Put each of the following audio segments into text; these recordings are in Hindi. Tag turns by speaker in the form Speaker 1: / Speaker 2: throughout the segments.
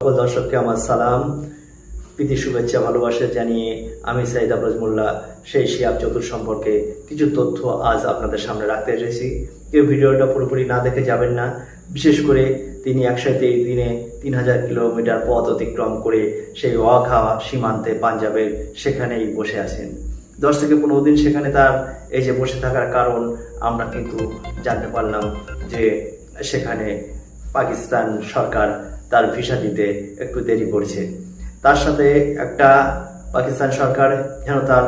Speaker 1: সকল দর্শককে আমার সালাম, প্রীতি শুভেচ্ছা ভালোবাসা জানিয়ে আমি সাইদ আবরাজ মোল্লা সেই শিহাব চতুর সম্পর্কে কিছু তথ্য আজ আপনাদের সামনে রাখতে এসেছি। কেউ ভিডিওটা পুরোপুরি না দেখে যাবেন না। বিশেষ করে তিনি 123 দিনে 3000 কিলোমিটার পথ অতিক্রম করে সেই ওয়াঘা সীমান্তে পাঞ্জাবের সেখানেই বসে আছেন। 10 থেকে 15 দিন সেখানে তার এই যে বসে থাকার কারণ আমরা কিন্তু জানতে পারলাম যে সেখানে পাকিস্তান সরকার তার ভিসা দিতে একটু দেরি করছে। তার সাথে একটা পাকিস্তান সরকার যেন তার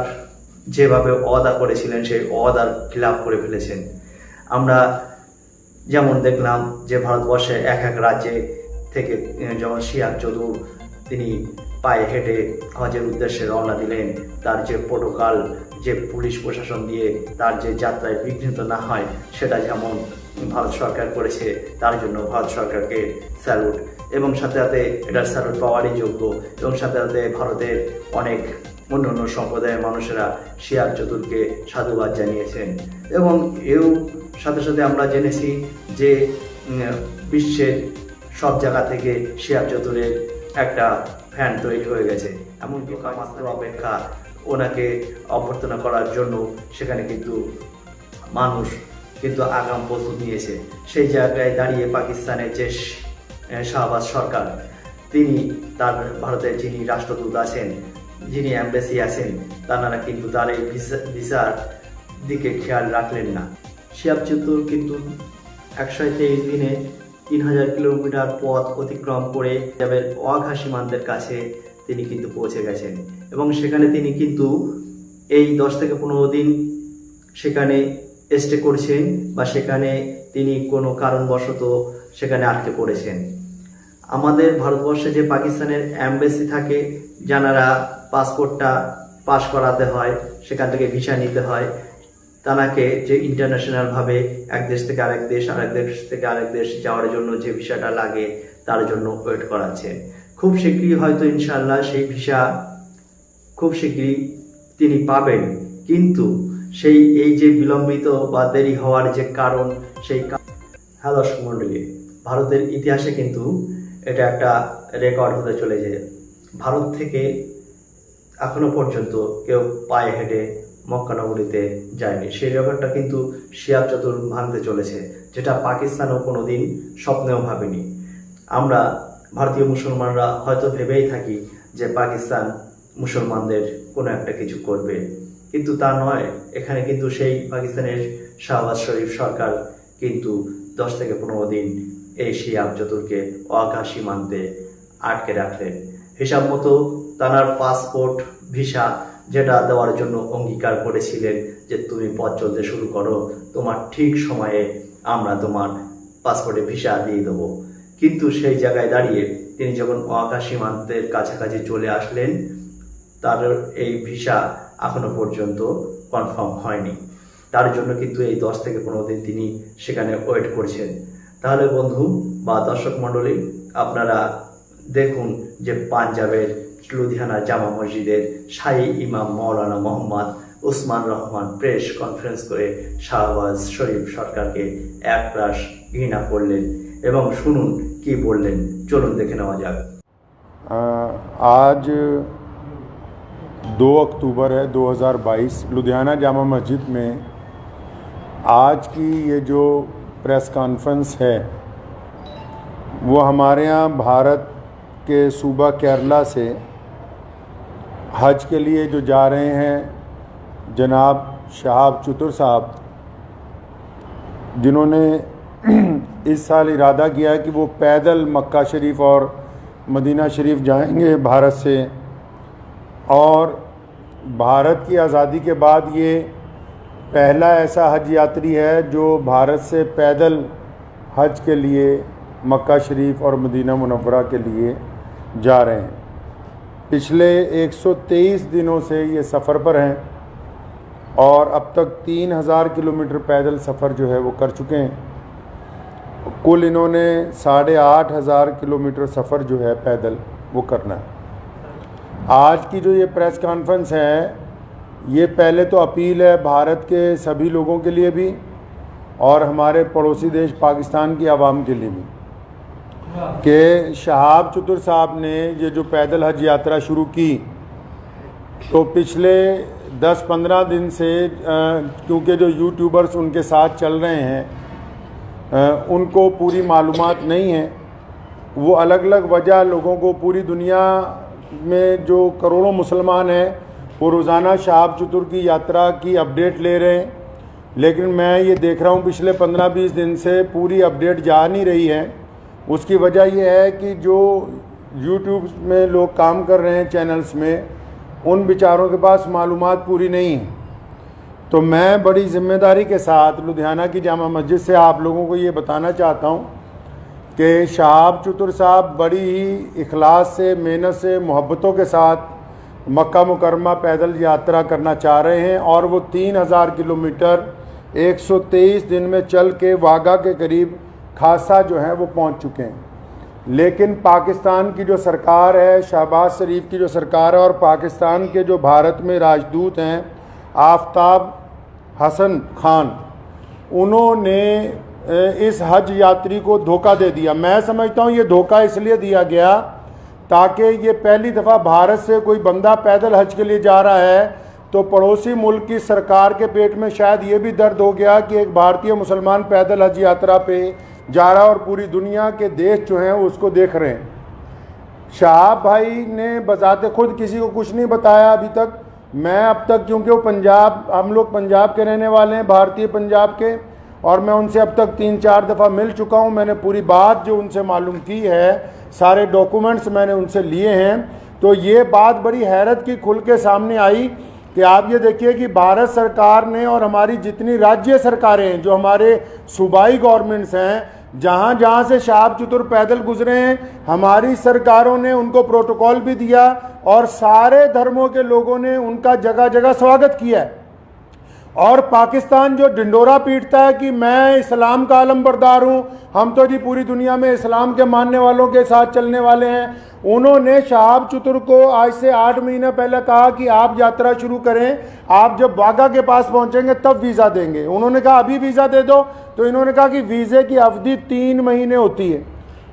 Speaker 1: যেভাবে ওয়াদা করেছিলেন সেই ওয়াদার খিলাফ করে ফেলেছেন। আমরা যেমন দেখলাম যে ভারতবর্ষে এক এক রাজ্যে থেকে যেমন শিহাব চতুর তিনি পায়ে হেঁটে হজের উদ্দেশ্যে রওনা দিলেন, তার যে প্রোটোকল যে পুলিশ প্রশাসন দিয়ে তার যে যাত্রায় বিঘ্নিত না হয় সেটা যেমন ভারত সরকার করেছে, তার জন্য ভারত সরকারকে স্যালুট। এবং সাথে সাথে এটার স্যালুট পাওয়ারই যোগ্য। এবং সাথে সাথে ভারতের অনেক অন্য সম্প্রদায়ের মানুষেরা শিহাব চতুরকে সাধুবাদ জানিয়েছেন। এবং এও সাথে সাথে আমরা জেনেছি যে বিশ্বের সব জায়গা থেকে শিহাব চতুরের একটা ফ্যান তৈরি হয়ে গেছে। এমনকি মাত্র অপেক্ষা ওনাকে অভ্যর্থনা করার জন্য সেখানে কিন্তু মানুষ কিন্তু আগাম প্রস্তুত নিয়েছে। সেই জায়গায় দাঁড়িয়ে পাকিস্তানের যে শাহবাজ সরকার তিনি তার ভারতের যিনি রাষ্ট্রদূত আছেন, যিনি অ্যাম্বাসি আছেন, তারা কিন্তু তার এই ভিসার দিকে খেয়াল রাখলেন না। শিহাব চতুর কিন্তু 123 দিনে 3000 কিলোমিটার পথ অতিক্রম করে পাঞ্জাবের ওয়াঘা সীমান্তের কাছে তিনি কিন্তু পৌঁছে গেছেন। এবং সেখানে তিনি কিন্তু এই 10 থেকে 15 দিন সেখানে স্টে করছেন বা সেখানে তিনি কোনো কারণবশত সেখানে আটকে পড়েছেন। আমাদের ভারতবর্ষে যে পাকিস্তানের অ্যাম্বাসি থাকে, যারা পাসপোর্টটা পাস করাতে হয়, সেখান থেকে ভিসা নিতে হয়, তাকে যে ইন্টারন্যাশনালভাবে এক দেশ থেকে আরেক দেশ, আরেক দেশ থেকে আরেক দেশ যাওয়ার জন্য যে ভিসাটা লাগে তার জন্য ওয়েট করাচ্ছে। খুব শীঘ্রই হয়তো ইনশাআল্লাহ সেই ভিসা খুব শীঘ্রই তিনি পাবেন। কিন্তু এই যে বিলম্বিত বা দেরি হওয়ার যে কারণ হ্যাঁ দর্শক মণ্ডলী, ভারতের ইতিহাসে কিন্তু এটা একটা রেকর্ড হতে চলেছে। ভারত থেকে এখনো পর্যন্ত কেউ পায়ে হেঁটে মক্কা নগরীতে যায়নি। সেই রেকর্ডটা কিন্তু শিহাব চতুর ভাঙতে চলেছে, যেটা পাকিস্তানও কোনোদিন স্বপ্নেও ভাবেনি। আমরা ভারতীয় মুসলমানরা হয়তো ভেবেই থাকি যে পাকিস্তান মুসলমানদের কোনো একটা কিছু করবে, কিন্তু তা নয়। এখানে কিন্তু সেই পাকিস্তানের শাহবাজ শরীফ সরকার কিন্তু 10 থেকে 15 দিন এই শিহাব চতুরকে ওয়াঘা সীমান্তে আটকে রাখলেন। হিসাব মতো তার পাসপোর্ট ভিসা যেটা দেওয়ার জন্য অঙ্গীকার করেছিলেন যে তুমি পথ চলতে শুরু করো, তোমার ঠিক সময়ে আমরা তোমার পাসপোর্টে ভিসা দিয়ে দেবো। কিন্তু সেই জায়গায় দাঁড়িয়ে তিনি যখন ওয়াঘা সীমান্তের কাছাকাছি চলে আসলেন, তার এই ভিসা এখনো পর্যন্ত কনফার্ম হয়নি। তার জন্য কিন্তু এই 10 থেকে 15 দিন তিনি সেখানে ওয়েট করছেন। তাহলে বন্ধু বা দর্শক মণ্ডলী, আপনারা দেখুন যে পাঞ্জাবের লুধিয়ানা জামা মসজিদের শাহী ইমাম মাওলানা মোহাম্মদ উসমান রহমান প্রেস কনফারেন্স করে শাহবাজ শরীফ সরকারকে একরাশ ঘৃণা করলেন। এবং শুনুন কি বললেন, চলুন দেখে নেওয়া যাক।
Speaker 2: आज 2 अक्टूबर है 2022। लुधियाना जामा मस्जिद में आज की ये जो प्रेस कॉन्फ्रेंस है वो हमारे यहाँ भारत के सूबा केरला से हज के लिए जो जा रहे हैं जनाब शिहाब चतुर साहब, जिन्होंने इस साल इरादा किया है कि वो पैदल मक्का शरीफ और मदीना शरीफ जाएंगे भारत से। और भारत की आज़ादी के बाद ये पहला ऐसा हज यात्री है जो भारत से पैदल हज के लिए मक्का शरीफ और मदीना मुनव्वरा के लिए जा रहे हैं। पिछले 123 दिनों से ये सफ़र पर हैं और अब तक 3000 किलोमीटर पैदल सफ़र जो है वो कर चुके हैं। कुल इन्होंने 8500 किलोमीटर सफ़र जो है पैदल वो करना है। आज की जो ये प्रेस कॉन्फ्रेंस है, ये पहले तो अपील है भारत के सभी लोगों के लिए भी और हमारे पड़ोसी देश पाकिस्तान की आवाम के लिए भी कि शहाब चतुर साहब ने ये जो पैदल हज यात्रा शुरू की, तो पिछले 10-15 दिन से क्योंकि जो यूट्यूबर्स उनके साथ चल रहे हैं उनको पूरी मालूमात नहीं है, वो अलग अलग वजह लोगों को, पूरी दुनिया में जो करोड़ों मुसलमान हैं वो रोज़ाना शहाब चतुर की यात्रा की अपडेट ले रहे हैं, लेकिन मैं ये देख रहा हूँ पिछले 15-20 दिन से पूरी अपडेट जा नहीं रही है। उसकी वजह यह है कि जो यूट्यूब में लोग काम कर रहे हैं चैनल्स में, उन बेचारों के पास मालूमात पूरी नहीं है। तो मैं बड़ी ज़िम्मेदारी के साथ लुधियाना की जामा मस्जिद से आप लोगों को ये बताना चाहता हूँ कि शहाब चतुर साहब बड़ी ही इखलास से, मेहनत से, मोहब्बतों के साथ मक्का मुकरमा पैदल यात्रा करना चाह रहे हैं और वो 3000 किलोमीटर 123 दिन में चल के वाघा के करीब खासा जो है वो पहुंच चुके हैं। लेकिन पाकिस्तान की जो सरकार है, शहबाज शरीफ की जो सरकार है, और पाकिस्तान के जो भारत में राजदूत हैं आफ्ताब हसन खान, उन्होंने इस हज यात्री को धोखा दे दिया। मैं समझता हूँ ये धोखा इसलिए दिया गया ताकि ये पहली दफ़ा भारत से कोई बंदा पैदल हज के लिए जा रहा है, तो पड़ोसी मुल्क की सरकार के पेट में शायद ये भी दर्द हो गया कि एक भारतीय मुसलमान पैदल हज यात्रा पे जा रहा है और पूरी दुनिया के देश जो हैं उसको देख रहे हैं। शहाब भाई ने बजाते खुद किसी को कुछ नहीं बताया अभी तक। मैं अब तक, क्योंकि वो पंजाब, हम लोग पंजाब के रहने वाले हैं, भारतीय पंजाब के, और मैं उनसे अब तक 3-4 दफ़ा मिल चुका हूँ। मैंने पूरी बात जो उनसे मालूम की है, सारे डॉक्यूमेंट्स मैंने उनसे लिए हैं। तो ये बात बड़ी हैरत की खुल के सामने आई कि आप ये देखिए कि भारत सरकार ने और हमारी जितनी राज्य सरकारें हैं, जो हमारे सूबाई गवर्नमेंट्स हैं, जहाँ जहाँ से शहाब चतुर पैदल गुजरे हैं, हमारी सरकारों ने उनको प्रोटोकॉल भी दिया और सारे धर्मों के लोगों ने उनका जगह जगह स्वागत किया है। और पाकिस्तान जो ढिंडोरा पीटता है कि मैं इस्लाम का आलमबरदार हूँ, हम तो जी पूरी दुनिया में इस्लाम के मानने वालों के साथ चलने वाले हैं, उन्होंने शहाब चतुर को आज से 8 महीने पहले कहा कि आप यात्रा शुरू करें, आप जब वाघा के पास पहुंचेंगे तब वीज़ा देंगे। उन्होंने कहा अभी वीज़ा दे दो, तो इन्होंने कहा कि वीज़े की अवधि 3 महीने होती है।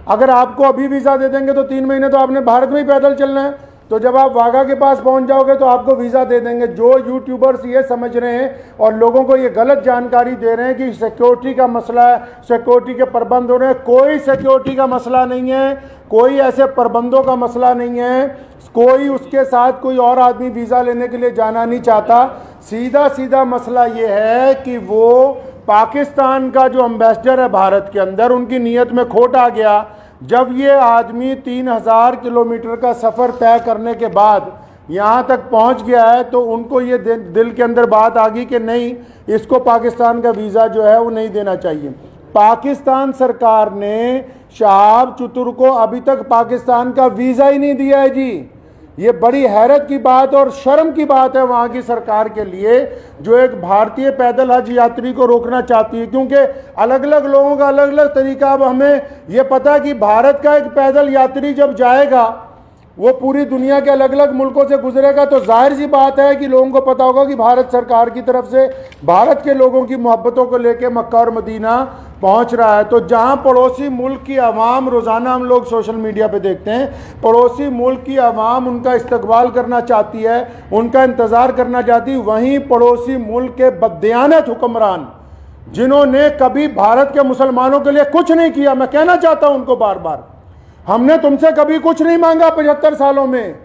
Speaker 2: अगर आपको अभी वीज़ा दे देंगे तो 3 महीने तो आपने भारत में ही पैदल चलना है, तो जब आप वाघा के पास पहुंच जाओगे तो आपको वीज़ा दे देंगे। जो यूट्यूबर्स ये समझ रहे हैं और लोगों को ये गलत जानकारी दे रहे हैं कि सिक्योरिटी का मसला है, सिक्योरिटी के प्रबंध हो रहे हैं, कोई सिक्योरिटी का मसला नहीं है, कोई ऐसे प्रबंधों का मसला नहीं है, कोई उसके साथ कोई और आदमी वीज़ा लेने के लिए जाना नहीं चाहता। सीधा सीधा मसला ये है कि वो पाकिस्तान का जो एम्बेसडर है भारत के अंदर, उनकी नीयत में खोट आ गया। जब ये आदमी 3000 किलोमीटर का सफ़र तय करने के बाद यहाँ तक पहुँच गया है, तो उनको ये दिल के अंदर बात आ गई कि नहीं, इसको पाकिस्तान का वीज़ा जो है वो नहीं देना चाहिए। पाकिस्तान सरकार ने शहाब चतुर को अभी तक पाकिस्तान का वीज़ा ही नहीं दिया है जी। ये बड़ी हैरत की बात और शर्म की बात है वहाँ की सरकार के लिए, जो एक भारतीय पैदल हज यात्री को रोकना चाहती है, क्योंकि अलग अलग लोगों का अलग अलग तरीका। अब हमें ये पता है कि भारत का एक पैदल यात्री जब जाएगा, वो पूरी दुनिया के अलग अलग मुल्कों से गुजरेगा, तो जाहिर सी बात है कि लोगों को पता होगा कि भारत सरकार की तरफ से भारत के लोगों की मोहब्बतों को लेकर मक्का और मदीना पहुंच रहा है। तो जहां पड़ोसी मुल्क की आवाम, रोज़ाना हम लोग सोशल मीडिया पे देखते हैं, पड़ोसी मुल्क की आवाम उनका इस्तकबाल करना चाहती है, उनका इंतज़ार करना चाहती है, वहीं पड़ोसी मुल्क के बददियानत हुक्मरान, जिन्होंने कभी भारत के मुसलमानों के लिए कुछ नहीं किया, मैं कहना चाहता हूं उनको बार बार, हमने तुमसे कभी कुछ नहीं मांगा 75 सालों में,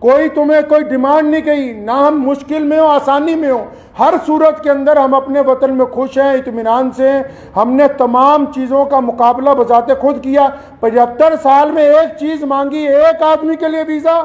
Speaker 2: कोई तुम्हें कोई डिमांड नहीं की, ना हम मुश्किल में हो आसानी में हो, हर सूरत के अंदर हम अपने वतन में खुश हैं, इत्मीनान से। हमने तमाम चीज़ों का मुकाबला बजाते खुद किया। 75 साल में एक चीज़ मांगी, एक आदमी के लिए वीज़ा,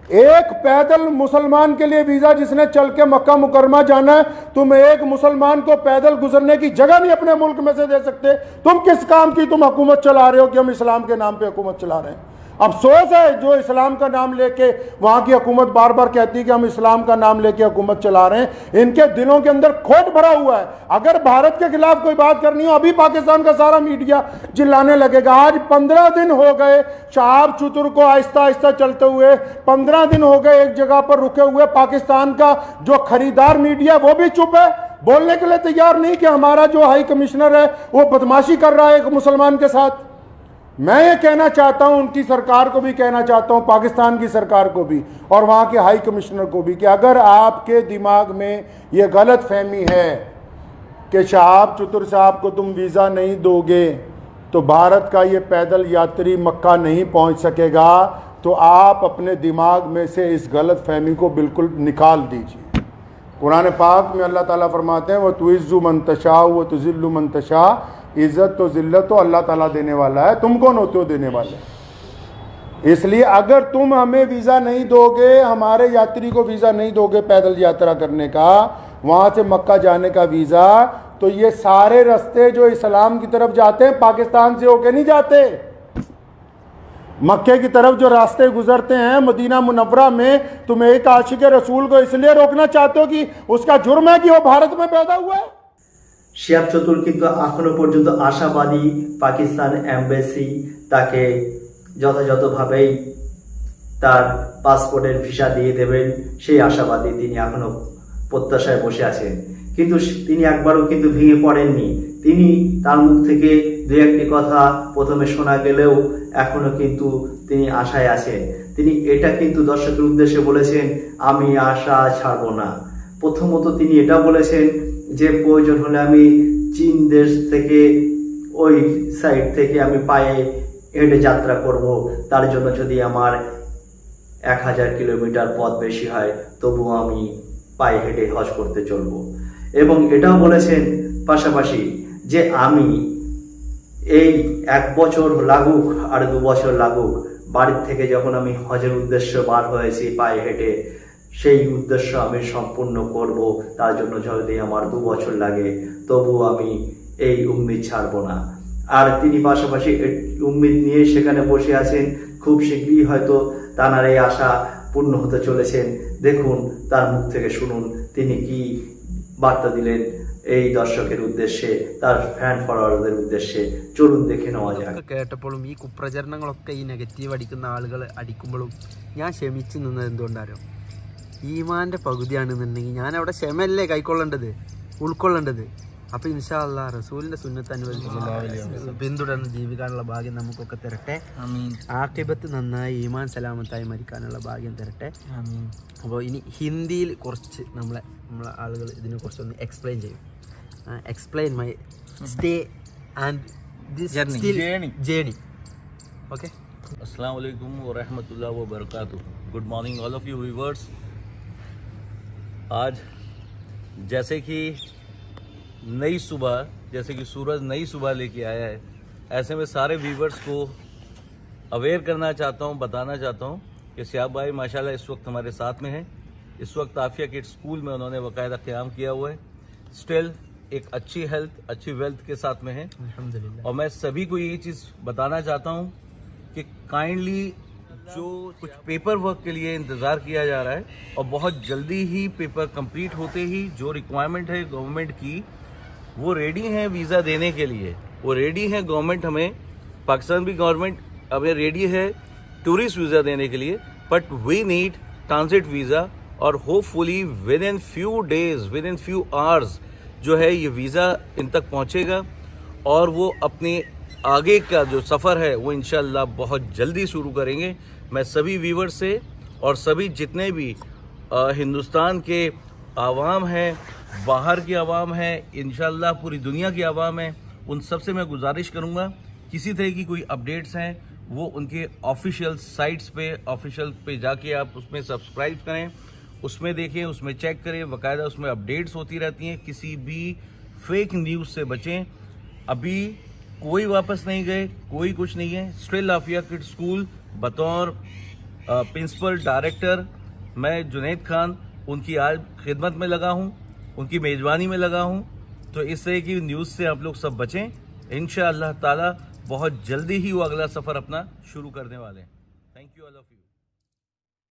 Speaker 2: एक पैदल मुसलमान के लिए वीज़ा जिसने चल के मक्का मुकरमा जाना है। तुम एक मुसलमान को पैदल गुजरने की जगह नहीं अपने मुल्क में से दे सकते। तुम किस काम की तुम हुकूमत चला रहे हो कि हम इस्लाम के नाम पे हुकूमत चला रहे हैं। अफसोस है जो इस्लाम का नाम लेके वहाँ की हुकूमत बार बार कहती है कि हम इस्लाम का नाम लेके हुकूमत चला रहे हैं, इनके दिलों के अंदर खोट भरा हुआ है। अगर भारत के खिलाफ कोई बात करनी हो, अभी पाकिस्तान का सारा मीडिया चिल्लाने लगेगा। आज 15 दिन हो गए शहाब चतुर को आहिस्ता आहिस्ता चलते हुए, 15 दिन हो गए एक जगह पर रुके हुए। पाकिस्तान का जो खरीदार मीडिया वो भी चुप है, बोलने के लिए तैयार नहीं कि हमारा जो हाई कमिश्नर है वो बदमाशी कर रहा है एक मुसलमान के साथ। मैं ये कहना चाहता हूं, उनकी सरकार को भी कहना चाहता हूं, पाकिस्तान की सरकार को भी और वहां के हाई कमिश्नर को भी, कि अगर आपके दिमाग में ये गलत फहमी है कि शहाब चतुर साहब को तुम वीज़ा नहीं दोगे तो भारत का ये पैदल यात्री मक्का नहीं पहुंच सकेगा, तो आप अपने दिमाग में से इस गलत फहमी को बिल्कुल निकाल दीजिए। कुरान पाक में अल्लाह ताला फरमाते हैं, वह तुइज़्ज़ु मन तशा व तुज़िल्लु मन तशा, इज़्ज़त तो ज़िल्लत तो अल्लाह ताला देने वाला है, तुम कौन होते हो देने वाले। इसलिए अगर तुम हमें वीज़ा नहीं दोगे, हमारे यात्री को वीज़ा नहीं दोगे पैदल यात्रा करने का, वहाँ से मक्का जाने का वीज़ा, तो ये सारे रास्ते जो इस्लाम की तरफ जाते हैं पाकिस्तान से होके नहीं जाते। मक्के की तरफ जो रास्ते गुजरते हैं मदीना मुनव्वरा में, तुम एक आशिक रसूल को इसलिए रोकना चाहते हो कि उसका जुर्म है कि वो भारत में पैदा हुआ है।
Speaker 1: শিহাব চতুর কিন্তু এখনো পর্যন্ত আশাবাদী পাকিস্তান এমবেসি তাকে যথাযথভাবেই তার পাসপোর্টের ভিসা দিয়ে দেবেন, সেই আশাবাদী তিনি এখনো প্রত্যাশায় বসে আছেন। কিন্তু তিনি একবারও কিন্তু ভেঙে পড়েননি। তিনি তার মুখ থেকে দু একটি কথা প্রথমে শোনা গেলেও এখনো কিন্তু তিনি আশায় আছেন। তিনি এটা কিন্তু দর্শকের উদ্দেশ্যে বলেছেন, আমি আশা ছাড়ব না। প্রথমত তিনি এটা বলেছেন যে প্রয়োজন হলে আমি চীন দেশ থেকে ওই সাইড থেকে আমি পায়ে হেঁটে যাত্রা করব, তার জন্য যদি আমার 1000 কিলোমিটার পথ বেশি হয় তবুও আমি পায়ে হেঁটে হজ করতে চলব। এবং এটাও বলেছেন পাশাপাশি যে আমি এই 1 বছর লাগুক আর 2 বছর লাগুক, বাড়ির থেকে যখন আমি হজের উদ্দেশ্য বার হয়েছি পায়ে হেঁটে, সেই উদ্দেশ্য আমি সম্পূর্ণ করব, তার জন্য যদি আমার 2 বছর লাগে তবুও আমি এই উম্মিদ ছাড়ব না। আর তিনি পাশাপাশি উম্মিদ নিয়ে সেখানে বসে আছেন, খুব শীঘ্রই হয়তো তার এই আশা পূর্ণ হতে চলেছেন। দেখুন তার মুখ থেকে শুনুন তিনি কি বার্তা দিলেন এই দর্শকের ഉദ്ദേശേ, তার ഫാൻ ഫോളോവേഴ്സിന്റെ ഉദ്ദേശേ. ചൊല്ലും দেখে নেওয়া যাক.
Speaker 3: കേട്ടപ്പോഴും ഈ കുപ്രചരണങ്ങളൊക്കെ ഈ നെഗറ്റീവ് അടിക്കുന്ന ആളുകൾ അടിക്കുമ്പോഴും ഞാൻ ക്ഷമിച്ച് നിന്നത് എന്തുകൊണ്ടാരോ, ഈമാൻ്റെ പകുതിയാണെന്നുണ്ടെങ്കിൽ ഞാൻ അവിടെ ക്ഷമയല്ലേ കൈക്കൊള്ളേണ്ടത്, ഉൾക്കൊള്ളേണ്ടത്. അപ്പോൾ ഇൻഷാ അല്ലാഹ് റസൂലിൻ്റെ സുന്നത്ത് അനുവദിച്ച് പിന്തുടർന്ന് ജീവിക്കാനുള്ള ഭാഗ്യം നമുക്കൊക്കെ തരട്ടെ. ആഖിബത്ത് നന്നായി ഈമാൻ സലാമത്തായി മരിക്കാനുള്ള ഭാഗ്യം തരട്ടെ. അപ്പോൾ ഇനി ഹിന്ദിയിൽ കുറച്ച് നമ്മളെ ആളുകൾ ഇതിനെക്കുറിച്ചൊന്ന് എക്സ്പ്ലെയിൻ ചെയ്യും. Explain my stay and this journey. Okay.
Speaker 4: अस्सलाम वालेकुम व रहमतुल्लाह व बरकातुहू. Good morning all of you viewers. आज जैसे कि नई सुबह, जैसे कि सूरज नई सुबह लेके आया है, ऐसे में सारे व्यूवर्स को अवेयर करना चाहता हूँ, बताना चाहता हूँ कि शिहाब भाई माशाल्लाह इस वक्त हमारे साथ में हैं. इस वक्त आफिया किड स्कूल में उन्होंने बाकायदा क़याम किया हुआ है. स्टिल एक अच्छी हेल्थ, अच्छी वेल्थ के साथ में है अल्हम्दुलिल्लाह. और मैं सभी को ये चीज़ बताना चाहता हूँ कि काइंडली जो कुछ पेपर वर्क के लिए इंतज़ार किया जा रहा है और बहुत जल्दी ही पेपर कंप्लीट होते ही जो रिक्वायरमेंट है गवर्नमेंट की, वो रेडी है वीज़ा देने के लिए. वो रेडी है गवर्नमेंट, हमें पाकिस्तान भी गवर्नमेंट हमें रेडी है टूरिस्ट वीज़ा देने के लिए. But we need transit visa और hopefully within few days, within few hours जो है ये वीज़ा इन तक पहुँचेगा और वो अपने आगे का जो सफ़र है वो इंशाल्लाह बहुत जल्दी शुरू करेंगे. मैं सभी व्यूवर्स से और सभी जितने भी हिंदुस्तान के आवाम हैं, बाहर की आवाम है, इंशाल्लाह पूरी दुनिया की आवाम है, उन सब से मैं गुजारिश करूँगा किसी तरह की कोई अपडेट्स हैं वो उनके ऑफिशियल साइट्स पे, ऑफिशियल पे जाके आप उसमें सब्सक्राइब करें, उसमें देखें, उसमें चेक करें. बाकायदा उसमें अपडेट्स होती रहती हैं. किसी भी फेक न्यूज़ से बचें. अभी कोई वापस नहीं गए, कोई कुछ नहीं है. स्टिल आफिया किड स्कूल बतौर प्रिंसिपल डायरेक्टर मैं जुनैद खान उनकी आज खिदमत में लगा हूँ, उनकी मेज़बानी में लगा हूँ. तो इस तरह की न्यूज़ से आप लोग सब बचें. इंशाअल्लाह ताला बहुत जल्दी ही वो अगला सफ़र अपना शुरू करने वाले हैं. Thank you all of you.